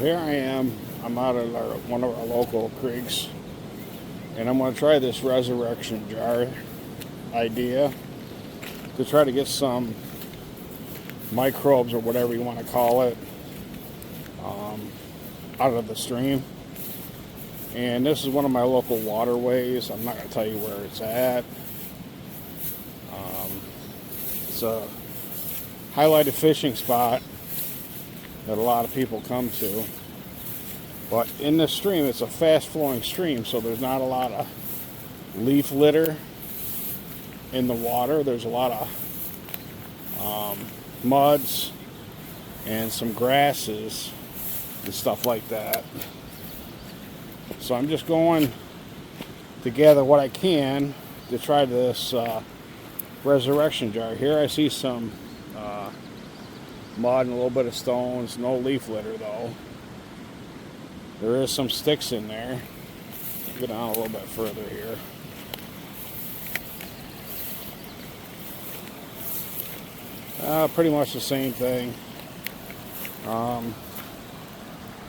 here I am. I'm out at one of our local creeks, and I'm going to try this resurrection jar idea to try to get some microbes or whatever you want to call it out of the stream. And this is one of my local waterways. I'm not going to tell you where it's at. It's a highlighted fishing spot that a lot of people come to. But in this stream, it's a fast flowing stream, so there's not a lot of leaf litter in the water. There's a lot of muds and some grasses and stuff like that. So I'm just going to gather what I can to try this resurrection jar. Here I see some mud and a little bit of stones. No leaf litter though. There is some sticks in there. I'll get down a little bit further here. Pretty much the same thing.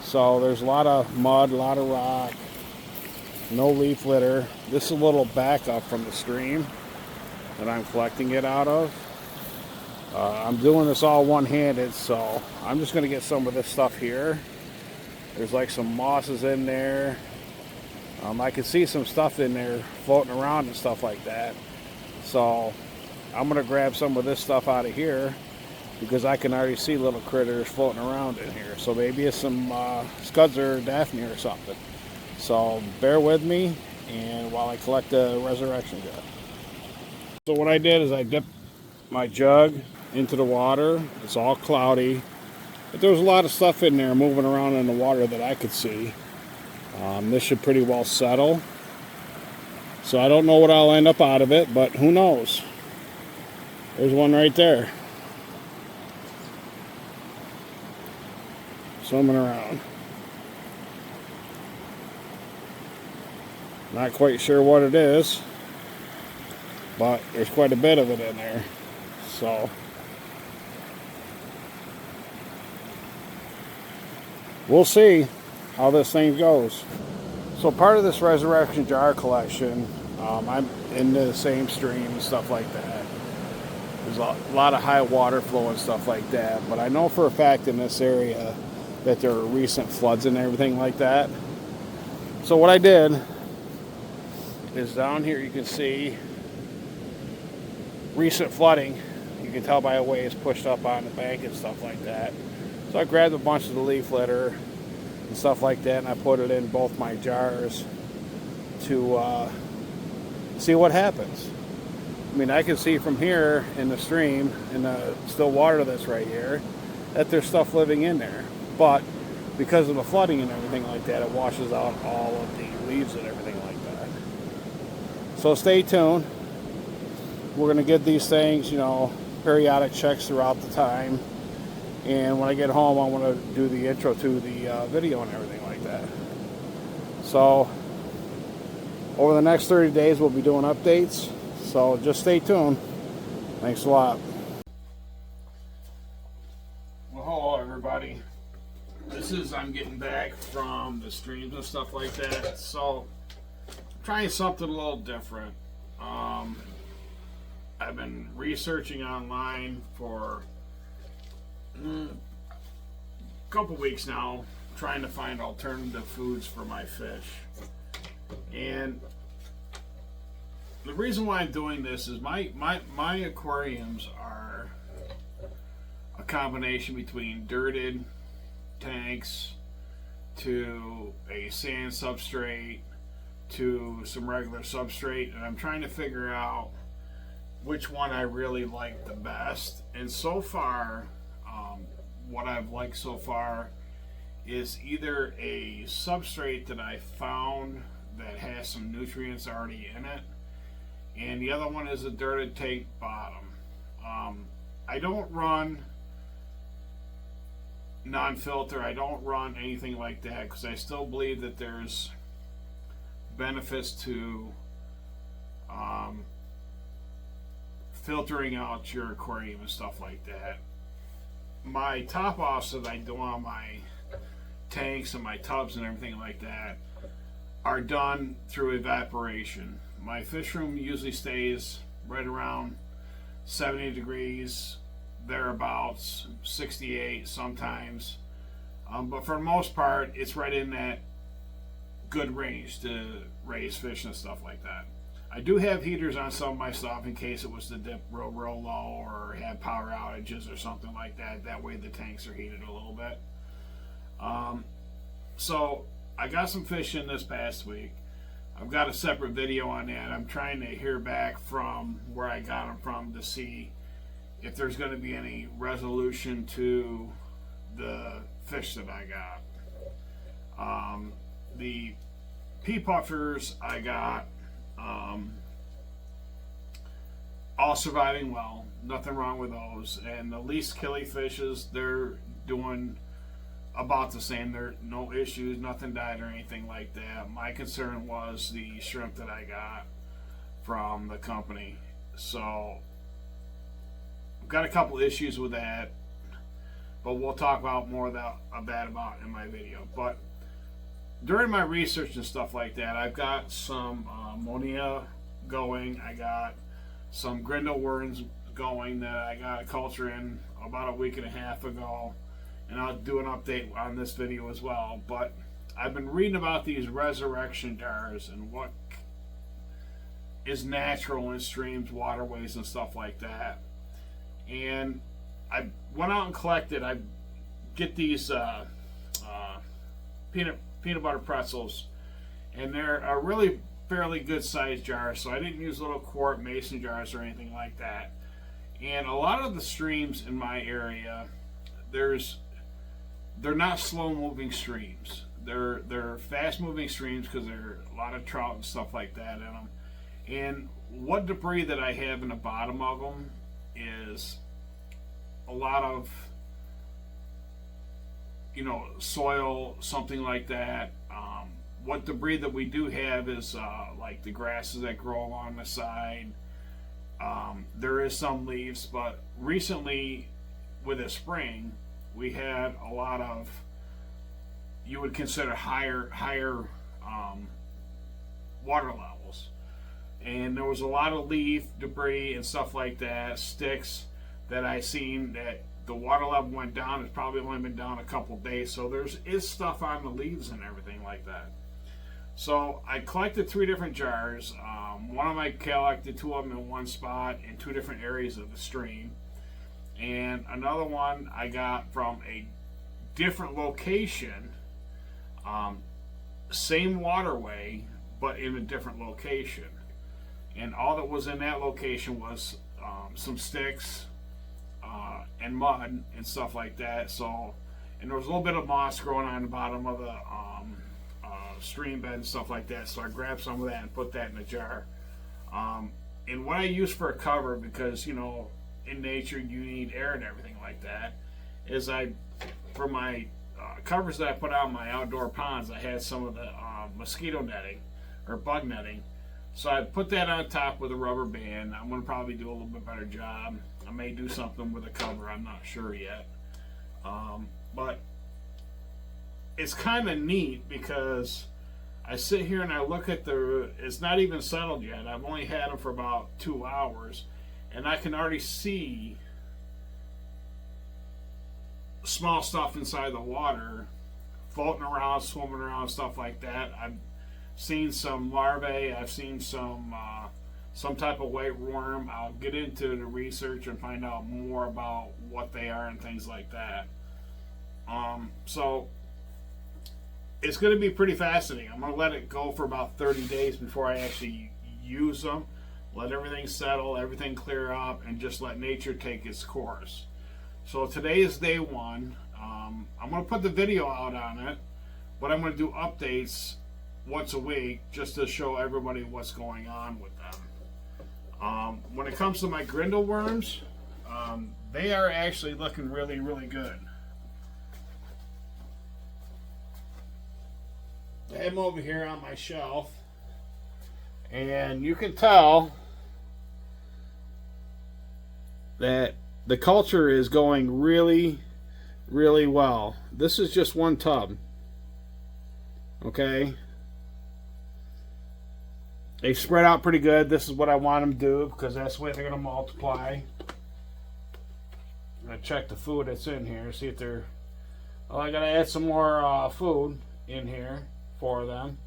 So there's a lot of mud, a lot of rock, no leaf litter. This is a little backup from the stream that I'm collecting it out of. I'm doing this all one-handed, so I'm just going to get some of this stuff here. There's like some mosses in there. I can see some stuff in there floating around and stuff like that. So I'm going to grab some of this stuff out of here because I can already see little critters floating around in here. So maybe it's some scuds or Daphne or something. So bear with me and while I collect the resurrection jar. So what I did is I dipped my jug into the water. It's all cloudy, but there was a lot of stuff in there moving around in the water that I could see. This should pretty well settle. So I don't know what I'll end up out of it, but who knows? There's one right there, swimming around. Not quite sure what it is, but there's quite a bit of it in there. So we'll see how this thing goes. So part of this resurrection jar collection, I'm into the same stream and stuff like that. There's a lot of high water flow and stuff like that, but I know for a fact in this area that there are recent floods and everything like that. So what I did is down here you can see recent flooding. You can tell by the way it's pushed up on the bank and stuff like that. So I grabbed a bunch of the leaf litter and stuff like that, and I put it in both my jars to see what happens. I mean, I can see from here in the stream, in the still water that's right here, that there's stuff living in there. But because of the flooding and everything like that, it washes out all of the leaves and everything like that. So stay tuned. We're going to get these things, periodic checks throughout the time. And when I get home, I want to do the intro to the video and everything like that. So over the next 30 days, we'll be doing updates. So just stay tuned. Thanks a lot. Well, hello everybody. I'm getting back from the streams and stuff like that. So I'm trying something a little different. I've been researching online for a couple weeks now, trying to find alternative foods for my fish. And the reason why I'm doing this is my aquariums are a combination between dirted tanks to a sand substrate to some regular substrate, and I'm trying to figure out which one I really like the best. And so far, what I've liked so far is either a substrate that I found that has some nutrients already in it, and the other one is a dirted tank bottom. I don't run non-filter, I don't run anything like that because I still believe that there's benefits to filtering out your aquarium and stuff like that. My top offs that I do on my tanks and my tubs and everything like that are done through evaporation. My fish room usually stays right around 70 degrees, thereabouts, 68 sometimes. But for the most part, it's right in that good range to raise fish and stuff like that. I do have heaters on some of my stuff in case it was to dip real low or have power outages or something like that. That way the tanks are heated a little bit. So I got some fish in this past week. I've got a separate video on that. I'm trying to hear back from where I got them from to see if there's going to be any resolution to the fish that I got. The pea puffers I got, all surviving well, nothing wrong with those. And the least killy fishes, they're doing about the same. There no issues, nothing died or anything like that. My concern was the shrimp that I got from the company. So I've got a couple issues with that, but we'll talk about more of that about in my video. But during my research and stuff like that, I've got some Monia going. I got some Grindal Worms going that I got a culture in about a week and a half ago, and I'll do an update on this video as well. But I've been reading about these Ressurection jars and what is natural in streams, waterways, and stuff like that. And I went out and collected. I get these peanut butter pretzels, and they're a really fairly good sized jar, so I didn't use little quart mason jars or anything like that. And a lot of the streams in my area, they're not slow moving streams. They're fast moving streams because there are a lot of trout and stuff like that in them. And what debris that I have in the bottom of them is a lot of, soil, something like that. What debris that we do have is like the grasses that grow along the side. There is some leaves, but recently with the spring, we had a lot of, you would consider higher water levels. And there was a lot of leaf debris and stuff like that, sticks that I seen that the water level went down. It's probably only been down a couple days, so is stuff on the leaves and everything like that. So I collected 3 different jars. One of them I collected 2 of them in one spot in 2 different areas of the stream, and another one I got from a different location, same waterway but in a different location. And all that was in that location was some sticks and mud and stuff like that. So, and there was a little bit of moss growing on the bottom of the stream bed and stuff like that. So I grabbed some of that and put that in a jar. And what I use for a cover, because in nature you need air and everything like that, is for my covers that I put out in my outdoor ponds, I had some of the mosquito netting or bug netting. So I put that on top with a rubber band. I'm going to probably do a little bit better job. I may do something with a cover. I'm not sure yet. But it's kind of neat because I sit here and I look at it's not even settled yet. I've only had them for about 2 hours. And I can already see small stuff inside the water floating around, swimming around, stuff like that. I've seen some larvae. I've seen some type of white worm. I'll get into the research and find out more about what they are and things like that. So it's going to be pretty fascinating. I'm going to let it go for about 30 days before I actually use them. Let everything settle, everything clear up, and just let nature take its course. So today is day 1. I'm going to put the video out on it, but I'm going to do updates once a week just to show everybody what's going on with them. When it comes to my Grindal Worms, they are actually looking really, really good. I have them over here on my shelf, and you can tell that the culture is going really, really well. This is just one tub. Okay. They spread out pretty good. This is what I want them to do because that's the way they're going to multiply. I'm going to check the food that's in here. See if they're... Well, I got to add some more food in here for them.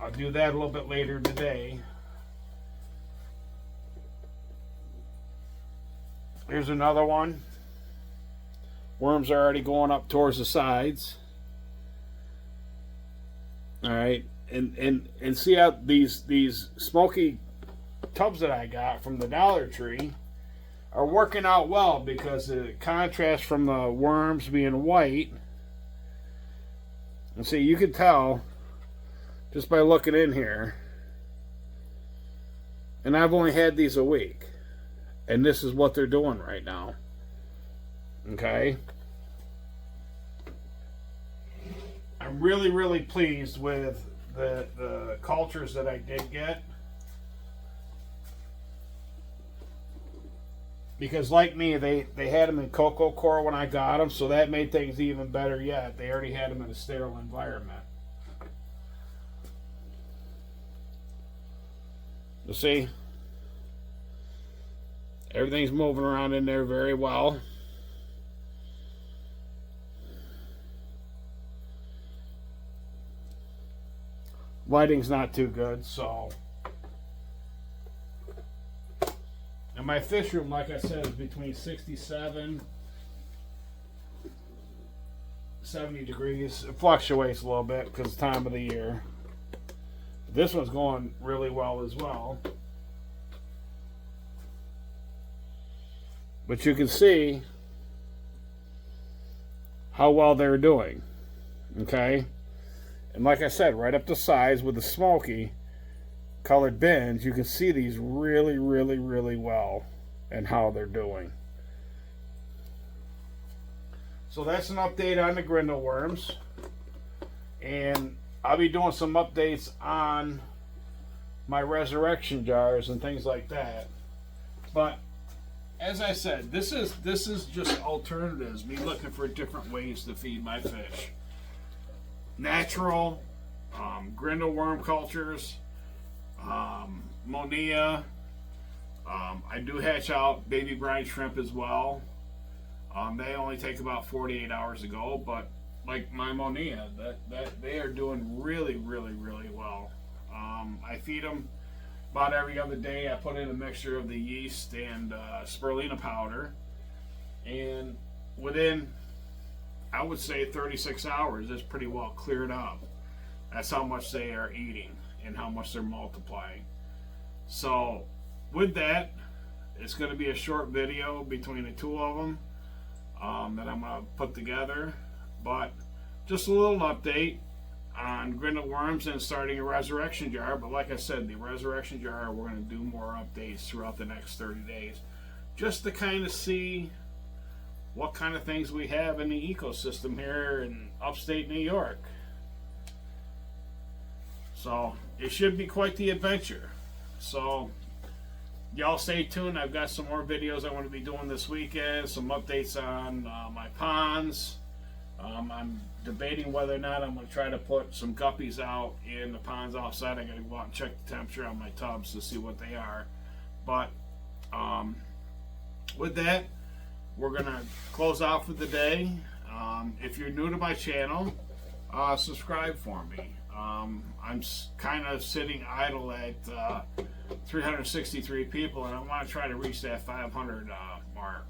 I'll do that a little bit later today. Here's another one. Worms are already going up towards the sides. All right. And see how these smoky tubs that I got from the Dollar Tree are working out well because the contrast from the worms being white. And see, you can tell just by looking in here. And I've only had these a week. And this is what they're doing right now. Okay? I'm really, really pleased with the cultures that I did get. Because like me, they had them in cocoa core when I got them, so that made things even better yet. They already had them in a sterile environment. You see? Everything's moving around in there very well. Lighting's not too good, so. And my fish room, like I said, is between 67, 70 degrees. It fluctuates a little bit because of the time of the year. This one's going really well as well. But you can see how well they're doing. Okay? And like I said, right up the sides with the smoky colored bins, you can see these really, really, really well and how they're doing. So that's an update on the Grindal worms. And I'll be doing some updates on my Ressurection jars and things like that. But as I said, this is just alternatives, me looking for different ways to feed my fish. Natural, Grindal worm cultures, Monia. I do hatch out baby brine shrimp as well. They only take about 48 hours to go, but like my Monia, that they are doing really, really, really well. I feed them about every other day. I put in a mixture of the yeast and spirulina powder, and within, I would say, 36 hours, it's pretty well cleared up. That's how much they are eating and how much they're multiplying. So with that, it's going to be a short video between the two of them that I'm going to put together. But just a little update on Grindal worms and starting a Ressurection jar. But like I said, the Ressurection jar, we're going to do more updates throughout the next 30 days. Just to kind of see what kind of things we have in the ecosystem here in upstate New York. So it should be quite the adventure. So y'all stay tuned. I've got some more videos I want to be doing this weekend. Some updates on my ponds. I'm debating whether or not I'm going to try to put some guppies out in the ponds outside. I got to go out and check the temperature on my tubs to see what they are. But with that, we're going to close out for the day. If you're new to my channel, subscribe for me. I'm kind of sitting idle at 363 people, and I want to try to reach that 500 mark.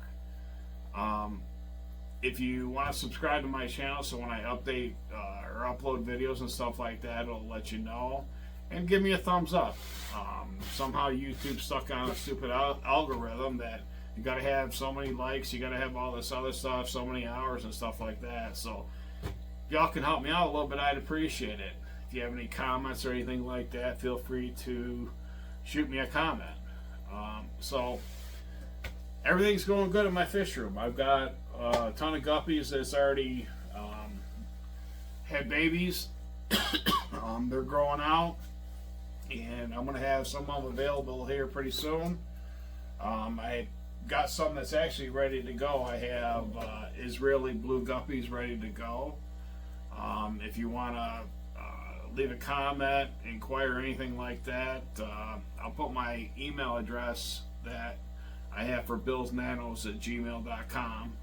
If you want to subscribe to my channel, so when I update or upload videos and stuff like that, it'll let you know. And give me a thumbs up. Somehow YouTube stuck on a stupid algorithm that you got to have so many likes, you got to have all this other stuff, so many hours and stuff like that. So if y'all can help me out a little bit, I'd appreciate it. If you have any comments or anything like that, feel free to shoot me a comment. So everything's going good in my fish room. I've got a ton of guppies that's already had babies. They're growing out, and I'm going to have some of them available here pretty soon. I got some that's actually ready to go. I have Israeli blue guppies ready to go. If you want to leave a comment, inquire, anything like that, I'll put my email address that I have for billsnanos@gmail.com.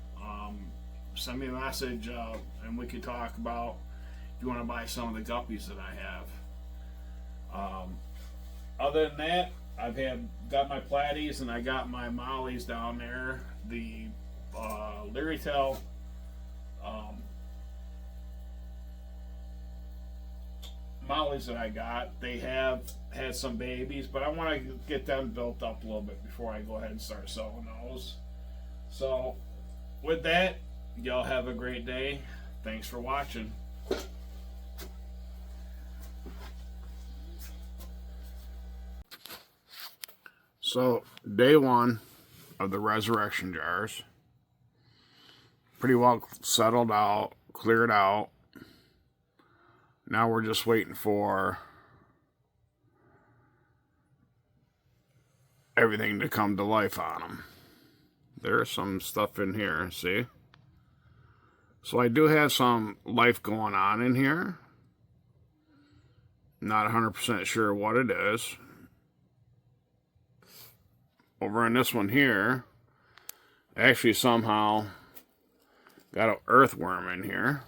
Send me a message and we could talk about if you want to buy some of the guppies that I have. Other than that, got my platies and I got my mollies down there. The Leary Tail mollies that I got, they have had some babies, but I want to get them built up a little bit before I go ahead and start selling those. So, with that, y'all have a great day. Thanks for watching. So, day one of the Ressurection jars. Pretty well settled out, cleared out. Now we're just waiting for everything to come to life on them. There's some stuff in here, see? So I do have some life going on in here. Not 100% sure what it is. Over in this one here, actually somehow got an earthworm in here.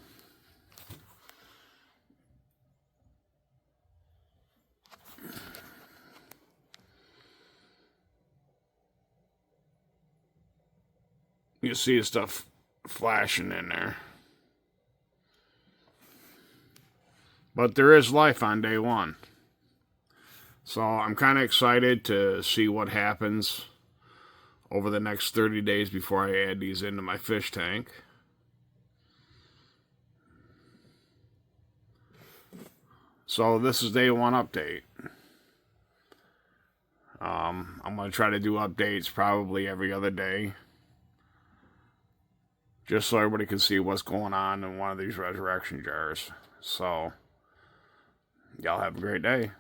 You see stuff flashing in there. But there is life on day one. So I'm kind of excited to see what happens over the next 30 days before I add these into my fish tank. So this is day one update. I'm going to try to do updates probably every other day, just so everybody can see what's going on in one of these Ressurection jars. So, y'all have a great day.